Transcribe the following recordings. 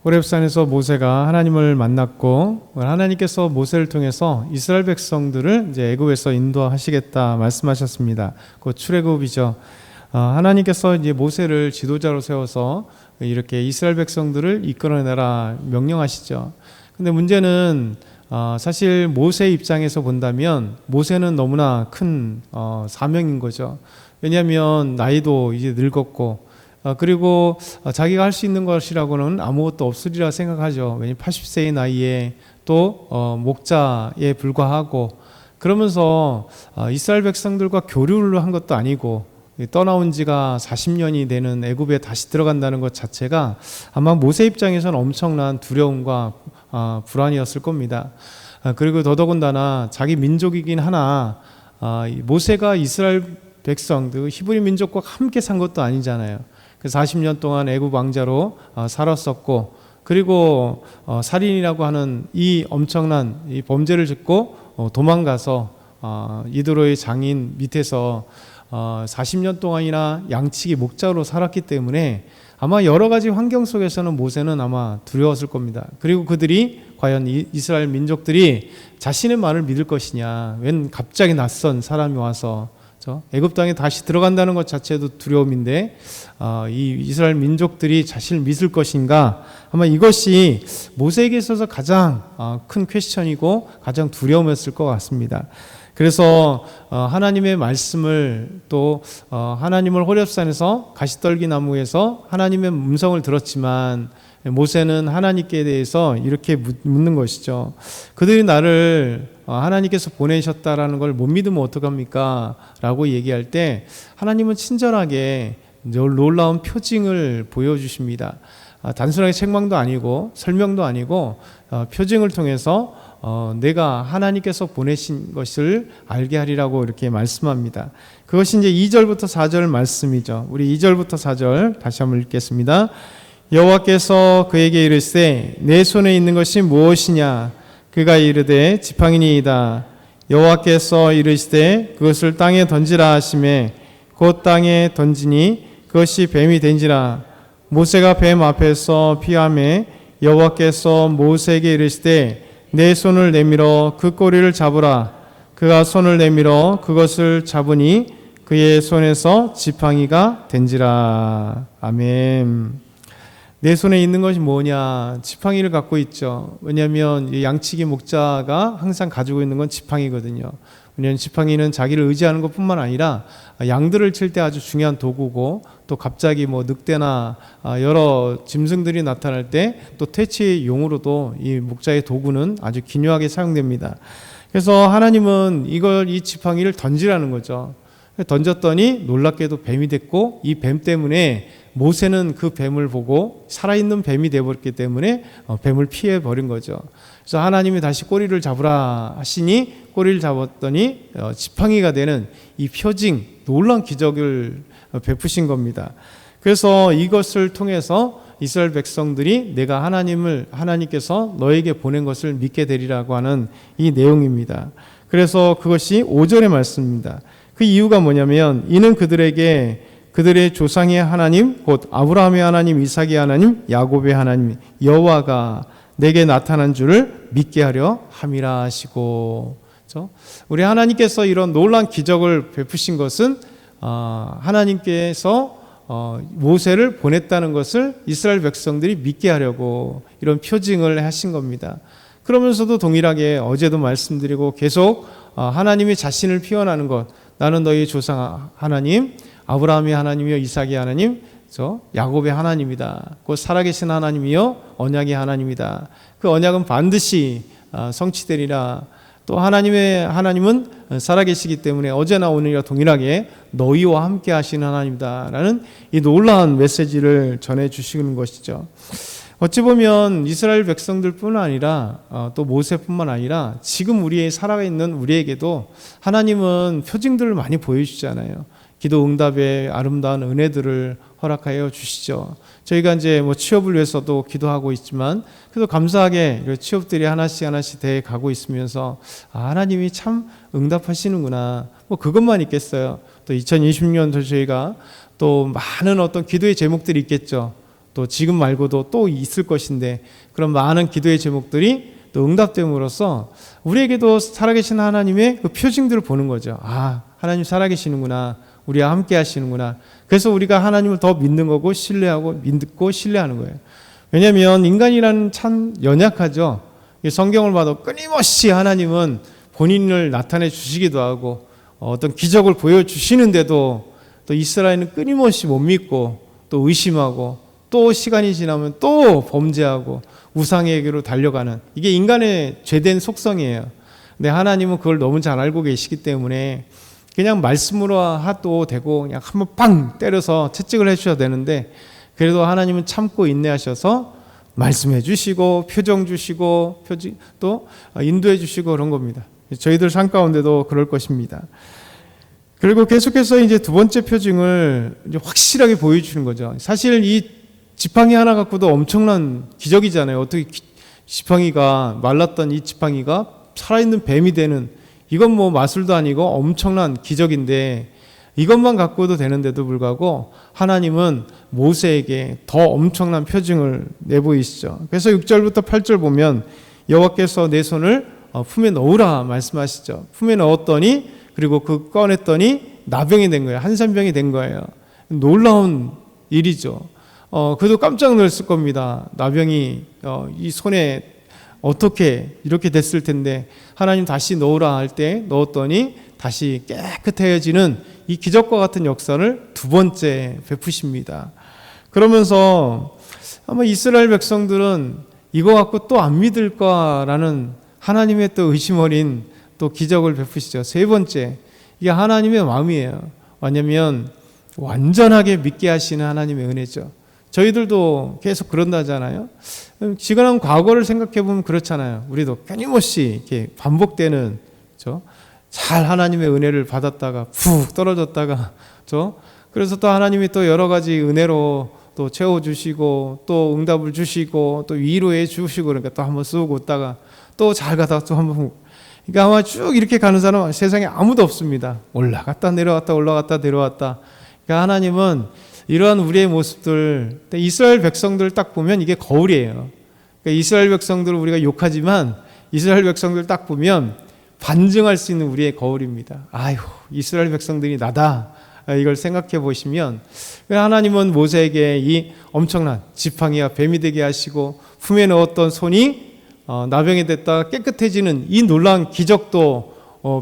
호렙산에서 모세가 하나님을 만났고 하나님께서 모세를 통해서 이스라엘 백성들을 이제 애굽에서 인도하시겠다 말씀하셨습니다. 그 출애굽이죠. 하나님께서 이제 모세를 지도자로 세워서 이렇게 이스라엘 백성들을 이끌어내라 명령하시죠. 근데 문제는 사실 모세 입장에서 본다면 모세는 너무나 큰 사명인 거죠. 왜냐하면 나이도 이제 늙었고 그리고 자기가 할 수 있는 것이라고는 아무것도 없으리라 생각하죠. 왜냐하면 80세의 나이에 또 목자에 불과하고 그러면서 이스라엘 백성들과 교류를 한 것도 아니고 떠나온 지가 40년이 되는 애굽에 다시 들어간다는 것 자체가 아마 모세 입장에서는 엄청난 두려움과 불안이었을 겁니다. 그리고 더더군다나 자기 민족이긴 하나 모세가 이스라엘 백성들 히브리 민족과 함께 산 것도 아니잖아요. 40년 동안 애굽 왕자로 살았었고 그리고 살인이라고 하는 이 엄청난 이 범죄를 짓고 도망가서 이드로의 장인 밑에서 40년 동안이나 양치기 목자로 살았기 때문에 아마 여러 가지 환경 속에서는 모세는 아마 두려웠을 겁니다. 그리고 그들이 과연 이스라엘 민족들이 자신의 말을 믿을 것이냐, 웬 갑자기 낯선 사람이 와서 애굽 땅에 다시 들어간다는 것 자체도 두려움인데 이 이스라엘 민족들이 자신을 믿을 것인가, 아마 이것이 모세에게 있어서 가장 큰 퀘스천이고 가장 두려움이었을 것 같습니다. 그래서 하나님의 말씀을 또 하나님을 호렙산에서 가시떨기 나무에서 하나님의 음성을 들었지만 모세는 하나님께 대해서 이렇게 묻는 것이죠. 그들이 나를 하나님께서 보내셨다라는 걸 못 믿으면 어떡합니까? 라고 얘기할 때 하나님은 친절하게 놀라운 표징을 보여주십니다. 단순하게 책망도 아니고 설명도 아니고 표징을 통해서 내가 하나님께서 보내신 것을 알게 하리라고 이렇게 말씀합니다. 그것이 이제 2절부터 4절 말씀이죠. 우리 2절부터 4절 다시 한번 읽겠습니다. 여호와께서 그에게 이르시되 내 손에 있는 것이 무엇이냐? 그가 이르되 지팡이니이다. 여호와께서 이르시되 그것을 땅에 던지라 하시매 곧 땅에 던지니 그것이 뱀이 된지라. 모세가 뱀 앞에서 피하매 여호와께서 모세에게 이르시되 내 손을 내밀어 그 꼬리를 잡으라. 그가 손을 내밀어 그것을 잡으니 그의 손에서 지팡이가 된지라. 아멘. 내 손에 있는 것이 뭐냐? 지팡이를 갖고 있죠. 왜냐하면 양치기 목자가 항상 가지고 있는 건 지팡이거든요. 왜냐하면 지팡이는 자기를 의지하는 것뿐만 아니라 양들을 칠 때 아주 중요한 도구고, 또 갑자기 늑대나 여러 짐승들이 나타날 때 또 퇴치 용으로도 이 목자의 도구는 아주 기묘하게 사용됩니다. 그래서 하나님은 이 지팡이를 던지라는 거죠. 던졌더니 놀랍게도 뱀이 됐고, 이 뱀 때문에 모세는 그 뱀을 보고 살아있는 뱀이 되어버렸기 때문에 뱀을 피해버린 거죠. 그래서 하나님이 다시 꼬리를 잡으라 하시니 꼬리를 잡았더니 지팡이가 되는 이 표징, 놀라운 기적을 베푸신 겁니다. 그래서 이것을 통해서 이스라엘 백성들이 내가 하나님께서 너에게 보낸 것을 믿게 되리라고 하는 이 내용입니다. 그래서 그것이 5절의 말씀입니다. 그 이유가 뭐냐면 이는 그들에게 그들의 조상의 하나님 곧 아브라함의 하나님, 이삭의 하나님, 야곱의 하나님 여호와가 내게 나타난 줄을 믿게 하려 함이라 하시고, 그렇죠? 우리 하나님께서 이런 놀라운 기적을 베푸신 것은 하나님께서 모세를 보냈다는 것을 이스라엘 백성들이 믿게 하려고 이런 표징을 하신 겁니다. 그러면서도 동일하게 어제도 말씀드리고 계속 하나님이 자신을 표현하는 것, 나는 너희 조상 하나님, 아브라함의 하나님이요 이삭의 하나님, 야곱의 하나님이다. 곧 살아계신 하나님이요 언약의 하나님이다. 그 언약은 반드시 성취되리라. 또 하나님은 살아계시기 때문에 어제나 오늘이나 동일하게 너희와 함께 하시는 하나님이다라는 이 놀라운 메시지를 전해주시는 것이죠. 어찌 보면 이스라엘 백성들뿐만 아니라 또 모세뿐만 아니라 지금 우리의 살아있는 우리에게도 하나님은 표징들을 많이 보여주잖아요. 기도 응답의 아름다운 은혜들을 허락하여 주시죠. 저희가 이제 취업을 위해서도 기도하고 있지만 그래도 감사하게 취업들이 하나씩 돼 가고 있으면서 하나님이 참 응답하시는구나. 그것만 있겠어요. 또 2026년도 저희가 또 많은 어떤 기도의 제목들이 있겠죠. 또 지금 말고도 또 있을 것인데 그런 많은 기도의 제목들이 또 응답됨으로써 우리에게도 살아계신 하나님의 그 표징들을 보는 거죠. 아, 하나님 살아계시는구나. 우리와 함께 하시는구나. 그래서 우리가 하나님을 더 믿는 거고 신뢰하고 믿고 신뢰하는 거예요. 왜냐하면 인간이라는 참 연약하죠. 성경을 봐도 끊임없이 하나님은 본인을 나타내 주시기도 하고 어떤 기적을 보여주시는데도 또 이스라엘은 끊임없이 못 믿고 또 의심하고 또 시간이 지나면 또 범죄하고 우상에게로 달려가는, 이게 인간의 죄된 속성이에요. 근데 하나님은 그걸 너무 잘 알고 계시기 때문에 그냥 말씀으로 하도 되고 그냥 한번 빵 때려서 채찍을 해주셔야 되는데, 그래도 하나님은 참고 인내하셔서 말씀해 주시고 표정 주시고 또 인도해 주시고 그런 겁니다. 저희들 삶 가운데도 그럴 것입니다. 그리고 계속해서 이제 두 번째 표징을 이제 확실하게 보여주는 거죠. 사실 이 지팡이 하나 갖고도 엄청난 기적이잖아요. 어떻게 지팡이가, 말랐던 이 지팡이가 살아있는 뱀이 되는, 이건 뭐 마술도 아니고 엄청난 기적인데, 이것만 갖고도 되는데도 불구하고 하나님은 모세에게 더 엄청난 표징을 내보이시죠. 그래서 6절부터 8절 보면 여호와께서 내 손을 품에 넣으라 말씀하시죠. 품에 넣었더니, 그리고 그 꺼냈더니 나병이 된 거예요. 한산병이 된 거예요. 놀라운 일이죠. 그도 깜짝 놀랐을 겁니다. 나병이 이 손에 어떻게 이렇게 됐을 텐데, 하나님 다시 넣으라 할 때 넣었더니 다시 깨끗해지는 이 기적과 같은 역사를 두 번째 베푸십니다. 그러면서 아마 이스라엘 백성들은 이거 갖고 또 안 믿을까라는 하나님의 또 의심 어린 또 기적을 베푸시죠. 세 번째, 이게 하나님의 마음이에요. 왜냐하면 완전하게 믿게 하시는 하나님의 은혜죠. 저희들도 계속 그런다잖아요. 지금 과거를 생각해 보면 그렇잖아요. 우리도 끊임없이 이렇게 반복되는, 잘 하나님의 은혜를 받았다가 푹 떨어졌다가, 그래서 또 하나님이 또 여러 가지 은혜로 또 채워주시고 또 응답을 주시고 또 위로해 주시고, 그러니까 또 한번 쏘고 있다가 또 잘 가다가 또 한번, 그러니까 아마 쭉 이렇게 가는 사람은 세상에 아무도 없습니다. 올라갔다 내려왔다 올라갔다 내려왔다. 그러니까 하나님은 이러한 우리의 모습들, 이스라엘 백성들을 딱 보면 이게 거울이에요. 그러니까 이스라엘 백성들을 우리가 욕하지만 이스라엘 백성들을 딱 보면 반증할 수 있는 우리의 거울입니다. 아유, 이스라엘 백성들이 나다. 이걸 생각해 보시면 하나님은 모세에게 이 엄청난 지팡이와 뱀이 되게 하시고 품에 넣었던 손이 나병이 됐다가 깨끗해지는 이 놀라운 기적도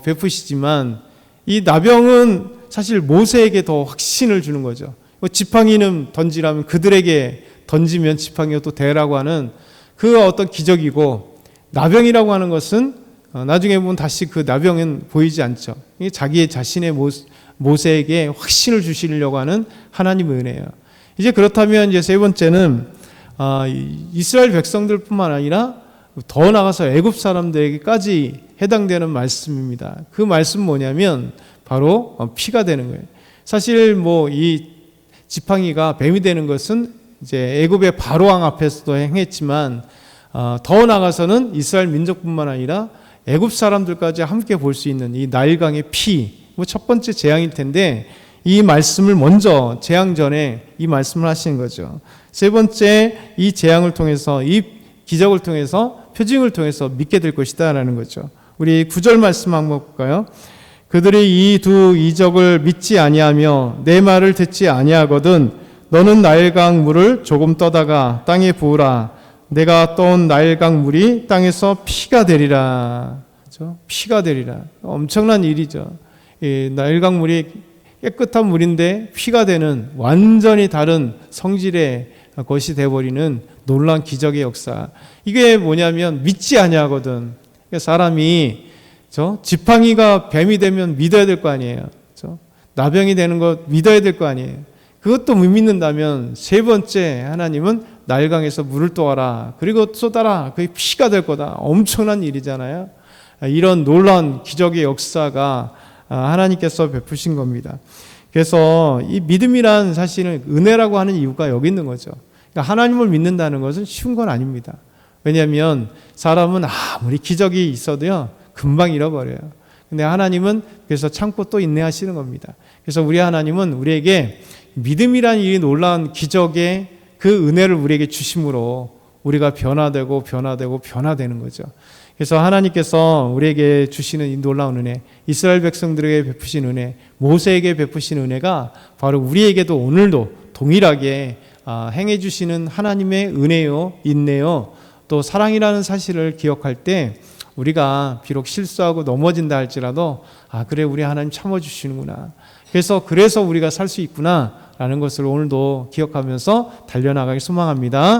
베푸시지만, 이 나병은 사실 모세에게 더 확신을 주는 거죠. 지팡이는 던지라면 그들에게 던지면 지팡이가 또 되라고 하는 그 어떤 기적이고, 나병이라고 하는 것은 나중에 보면 다시 그 나병은 보이지 않죠. 이게 자기의 자신의 모세에게 확신을 주시려고 하는 하나님의 은혜예요. 이제 그렇다면 이제 세 번째는 이스라엘 백성들뿐만 아니라 더 나아가서 애굽 사람들에게까지 해당되는 말씀입니다. 그 말씀 뭐냐면 바로 피가 되는 거예요. 사실 뭐 이 지팡이가 뱀이 되는 것은 이제 애굽의 바로왕 앞에서도 행했지만, 더 나아가서는 이스라엘 민족뿐만 아니라 애굽 사람들까지 함께 볼 수 있는 이 나일강의 피, 뭐 첫 번째 재앙일 텐데 이 말씀을 먼저 재앙 전에 이 말씀을 하시는 거죠. 세 번째, 이 재앙을 통해서, 이 기적을 통해서, 표징을 통해서 믿게 될 것이다라는 거죠. 우리 9절 말씀 한번 볼까요? 그들이 이 두 이적을 믿지 아니하며 내 말을 듣지 아니하거든 너는 나일강 물을 조금 떠다가 땅에 부으라. 내가 떠온 나일강 물이 땅에서 피가 되리라. 그렇죠? 피가 되리라. 엄청난 일이죠. 이 나일강 물이 깨끗한 물인데 피가 되는 완전히 다른 성질의 것이 되어버리는 놀라운 기적의 역사. 이게 뭐냐면 믿지 아니하거든. 사람이 지팡이가 뱀이 되면 믿어야 될 거 아니에요. 나병이 되는 거 믿어야 될 거 아니에요. 그것도 못 믿는다면 세 번째, 하나님은 나일강에서 물을 떠와라. 그리고 쏟아라. 그게 피가 될 거다. 엄청난 일이잖아요. 이런 놀라운 기적의 역사가 하나님께서 베푸신 겁니다. 그래서 이 믿음이란 사실은 은혜라고 하는 이유가 여기 있는 거죠. 그러니까 하나님을 믿는다는 것은 쉬운 건 아닙니다. 왜냐하면 사람은 아무리 기적이 있어도요, 금방 잃어버려요. 근데 하나님은 그래서 참고 또 인내하시는 겁니다. 그래서 우리 하나님은 우리에게 믿음이란 이 놀라운 기적의 그 은혜를 우리에게 주심으로 우리가 변화되는 거죠. 그래서 하나님께서 우리에게 주시는 이 놀라운 은혜, 이스라엘 백성들에게 베푸신 은혜, 모세에게 베푸신 은혜가 바로 우리에게도 오늘도 동일하게 행해 주시는 하나님의 은혜요, 인내요, 또 사랑이라는 사실을 기억할 때 우리가 비록 실수하고 넘어진다 할지라도 그래 우리 하나님 참아주시는구나. 그래서 우리가 살 수 있구나 라는 것을 오늘도 기억하면서 달려나가길 소망합니다.